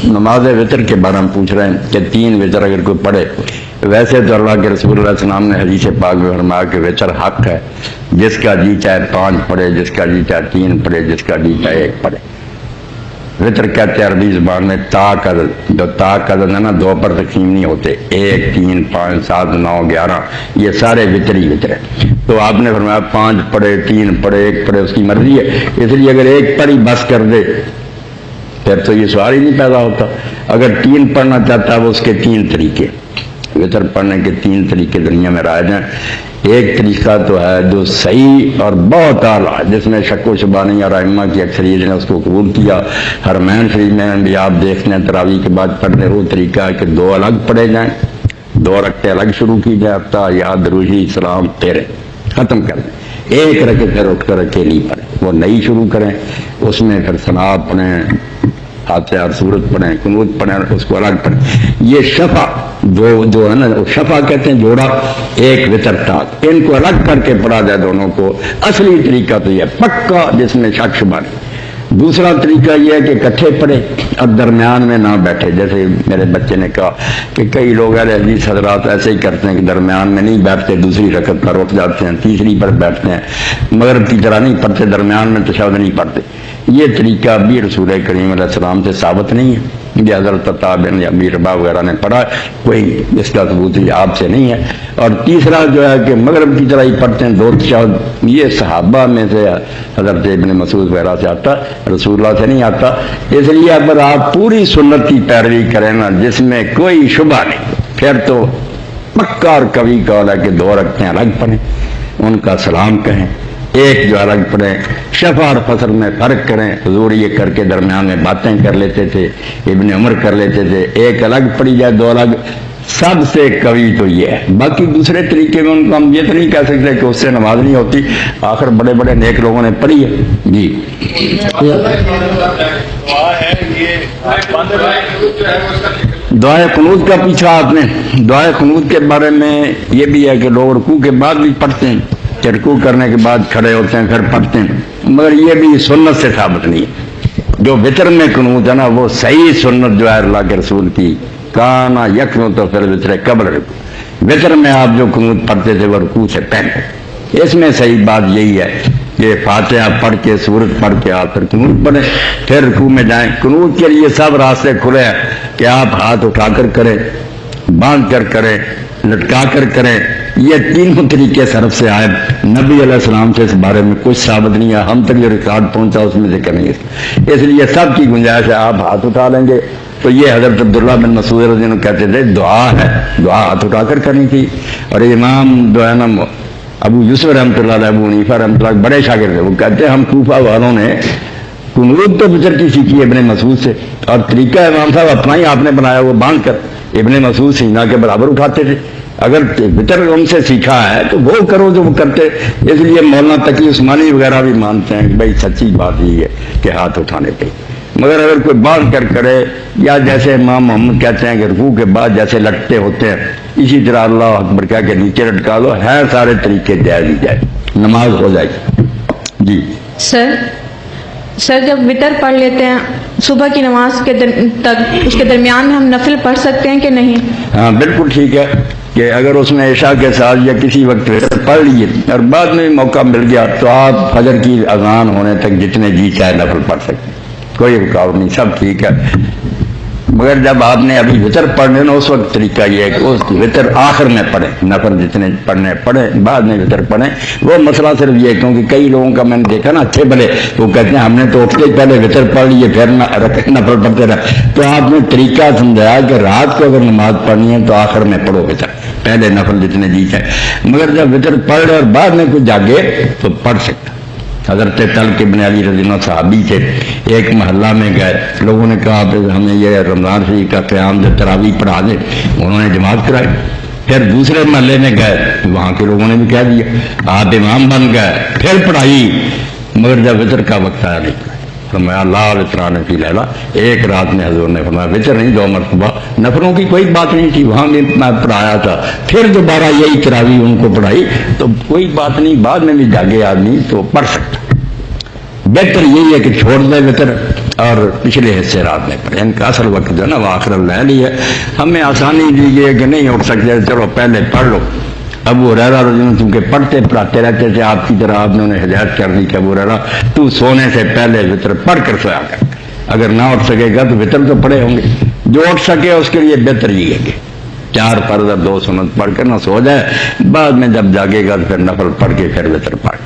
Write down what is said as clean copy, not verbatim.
نماز وطر کے بارے میں پوچھ رہے ہیں کہ 3 وطر اگر کوئی پڑھے، ویسے تو اللہ کے رسول اللہ علیہ وسلم نے حدیث پاک میں فرمایا کہ وطر حق ہے، جس کا جی چاہے 5 پڑھے، جس کا جی چاہے 3 پڑھے، جس کا جی چاہے 1 پڑھے۔ وطر کہتے ہیں عربی زبان میں تا کا عدد، جو تا کا عدد ہے نا 2 پر تقسیم نہیں ہوتے، 1 3 5 7 9 11، یہ سارے وطر ہی وطر ہے۔ تو آپ نے فرمایا 5 پڑھے، 3 پڑھے، 1 پڑھے، اس کی مرضی ہے، اس لیے اگر 1 پڑھی بس کر دے پھر تو یہ سوال ہی نہیں پیدا ہوتا۔ اگر 3 پڑھنا چاہتا ہے وہ اس کے 3 طریقے، وطر پڑھنے کے 3 طریقے دنیا میں رائج ہیں۔ ایک طریقہ تو ہے جو صحیح اور بہت اعلیٰ، جس میں شک و شبہ نہیں، اور ائمہ کی اکثریت نے اس کو قبول کیا۔ حرمین شریف میں بھی آپ دیکھتے ہیں تراویح کے بعد پڑھنے وہ طریقہ ہے کہ 2 الگ پڑھے جائیں، 2 رکعتیں الگ شروع کی جائے، تحیات، درود، سلام، پھر ختم کر دیں۔ 1 رکعت پھر اٹھ کر اکیلی پڑھیں، وہ نئی شروع کریں، اس میں پھر ثنا پڑھیں، فاتحہ اور سورت پڑھیں، قنوت پڑھیں، اس کو الگ پڑھیں۔ یہ شفع جو ہے نا، شفع کہتے ہیں جوڑا، 1 وطر ٹاک، ان کو الگ کر کے پڑھا جائے دونوں کو۔ اصلی طریقہ تو یہ پکا جس میں شک شبہ نہیں۔ دوسرا طریقہ یہ ہے کہ اکٹھے پڑھے اور درمیان میں نہ بیٹھے، جیسے میرے بچے نے کہا کہ کئی لوگ اہل حدیث حضرات ایسے ہی کرتے ہیں کہ درمیان میں نہیں بیٹھتے، دوسری رکعت پر اٹھ جاتے ہیں، تیسری پر بیٹھتے ہیں، مغرب کی طرح نہیں پڑھتے، درمیان میں تشہد نہیں پڑھتے۔ یہ طریقہ بھی رسول کریم علیہ السلام سے ثابت نہیں ہے، یہ حضرت عطا بن ابی رباح وغیرہ نے پڑھا، کوئی اس کا ثبوت آپ سے نہیں ہے۔ اور تیسرا جو ہے کہ مغرب کی طرح ہی پڑھتے ہیں 2 تشہد، یہ صحابہ میں سے حضرت ابن مسعود وغیرہ سے آتا، رسول اللہ سے نہیں آتا۔ اس لیے اگر آپ پوری سنت کی پیروی کریں نا، جس میں کوئی شبہ نہیں، پھر تو پکا اور قوی قول ہے کہ 2 رکعتیں الگ پڑھیں، ان کا سلام کہیں، 1 جو الگ پڑھیں۔ شفع اور فطر میں فرق کریں، حضور یہ کر کے درمیان میں باتیں کر لیتے تھے، ابن عمر کر لیتے تھے، 1 الگ پڑھی جائے، 2 الگ۔ سب سے قوی تو یہ ہے، باقی دوسرے طریقے میں ان کو ہم یہ تو نہیں کہہ سکتے کہ اس سے نماز نہیں ہوتی، آخر بڑے بڑے نیک لوگوں نے پڑھی ہے۔ جی دعائے قنوت کا پوچھا آپ نے۔ دعائے قنوت کے بارے میں یہ بھی ہے کہ لوگ رکوع کے بعد بھی پڑھتے ہیں، کہ رکوع کرنے کے بعد کھڑے ہوتے ہیں پھر پڑھتے ہیں، مگر یہ بھی سنت سے ثابت نہیں ہے۔ جو وطر میں قنوت ہے نا، وہ صحیح سنت جو ہے اللہ کے رسول کی، کانا یقنوت تو پھر وطر قبل رکوع، وطر میں آپ جو قنوت پڑھتے تھے وہ رکوع سے پہلے۔ اس میں صحیح بات یہی ہے کہ فاتحہ پڑھ کے، سورت پڑھ کے آپ پھر قنوت پڑھیں، پھر رکوع میں جائیں۔ قنوت کے لیے سب راستے کھلے ہیں کہ آپ ہاتھ اٹھا کر کریں، باندھ کر کریں، لٹکا کر کریں، یہ 3 طریقے سرف سے آئے۔ نبی علیہ السلام سے اس بارے میں کچھ ثابت نہیں ہے، ہم تک جو ریکارڈ پہنچا اس میں ذکر نہیں ہے، اس لیے سب کی گنجائش ہے۔ آپ ہاتھ اٹھا لیں گے تو یہ حضرت عبداللہ بن مسعود رضی اللہ عنہ کہتے تھے دعا ہے، دعا ہاتھ اٹھا کر کرنی تھی۔ اور امام جو ہے نا ابو یوسف رحمۃ اللہ علیہ، ابو حنیفہ رحمۃ اللہ بڑے شاگرد تھے، وہ کہتے ہیں ہم کوفہ والوں نے قنوت تو وطر کی سیکھی ہے ابن مسعود سے، اور طریقہ امام صاحب اپنا ہی آپ نے بنایا، وہ باندھ کر ابن مسعود سینہ کے برابر اٹھاتے تھے۔ اگر وطر ان سے سیکھا ہے تو وہ کرو جو وہ کرتے۔ اس لیے مولانا تقی عثمانی وغیرہ بھی مانتے ہیں کہ بھائی سچی بات یہ ہے کہ ہاتھ اٹھانے پہ، مگر اگر کوئی باندھ کر کرے، یا جیسے امام محمد کہتے ہیں کہ رکوع کے بعد جیسے لٹتے ہوتے ہیں، اسی طرح اللہ اکبر کہہ کے نیچے لٹکا دو، ہے سارے طریقے جائز ہی جائے، نماز ہو جائے گی۔ جی سر جب وطر پڑھ لیتے ہیں صبح کی نماز کے تک، اس کے درمیان میں ہم نفل پڑھ سکتے ہیں کہ نہیں؟ ہاں بالکل ٹھیک ہے کہ اگر اس نے عشاء کے ساتھ یا کسی وقت وطر پڑھ لیے اور بعد میں بھی موقع مل گیا تو آپ فجر کی اذان ہونے تک جتنے جی چاہے نفل پڑھ سکتے ہیں، کوئی رکاوٹ نہیں، سب ٹھیک ہے۔ مگر جب آپ نے ابھی وطر پڑھنے نا، اس وقت طریقہ یہ ہے کہ اس وطر آخر میں پڑھیں، نفل جتنے پڑھنے پڑھیں، بعد میں وطر پڑھیں۔ وہ مسئلہ صرف یہ ہے کیونکہ کئی لوگوں کا میں نے دیکھا نا اچھے بھلے، وہ کہتے ہیں ہم نے تو اٹھتے ہی پہلے وطر پڑھ لیے پھر نفل پڑھتے رہے۔ تو آپ نے طریقہ سمجھایا کہ رات کو اگر نماز پڑھنی ہے تو آخر میں پڑھو وطر، پہلے نفل جتنے جی چاہے، مگر جب وطر پڑھ رہے اور بعد میں کوئی جاگے تو پڑھ سکتا۔ حضرت طلق ابن علی رضی اللہ صحابی تھے، ایک محلہ میں گئے، لوگوں نے کہا ہمیں یہ رمضان شریف کا قیام تراویح پڑھا دے، انہوں نے جماعت کرائی۔ پھر دوسرے محلے میں گئے، وہاں کے لوگوں نے بھی کہہ دیا، آپ امام بن گئے، پھر پڑھائی، مگر جب وطر کا وقت آیا نہیں پڑھائی۔ فرمایا اللہ علیہ السلام فی لیلہ، ایک رات میں حضور نے فرمایا وطر نہیں 2 مرتبہ، نفلوں کی کوئی بات نہیں تھی، وہاں بھی میں پڑھایا تھا، پھر دوبارہ یہی تراویح ان کو پڑھائی، تو کوئی بات نہیں، بعد میں بھی جاگے آدمی تو پڑھ سکتا۔ بہتر یہی ہے کہ چھوڑ دے وطر، اور پچھلے حصے رات میں پڑھے. ان کا اصل وقت جو ہے نا وہ آخر اللیل ہے. ہمیں آسانی دی گئی ہے کہ نہیں اٹھ سکتے, چلو پہلے پڑھ لو. ابو ہریرہ رضی اللہ عنہ چونکہ پڑھتے پڑھاتے رہتے تھے, آپ کی طرح آپ نے انہیں ہدایت کر دی کہ ابو ہریرہ تو سونے سے پہلے وطر پڑھ کر سویا کر. اگر نہ اٹھ سکے گا تو وطر تو پڑھے ہوں گے. جو اٹھ سکے اس کے لیے بہتر یہ ہے کہ 4 فرض اور 2 سنت پڑھ کر نہ سو جائے, بعد میں جب جاگے گا تو پھر نفل پڑھ کے پھر وطر پڑھ.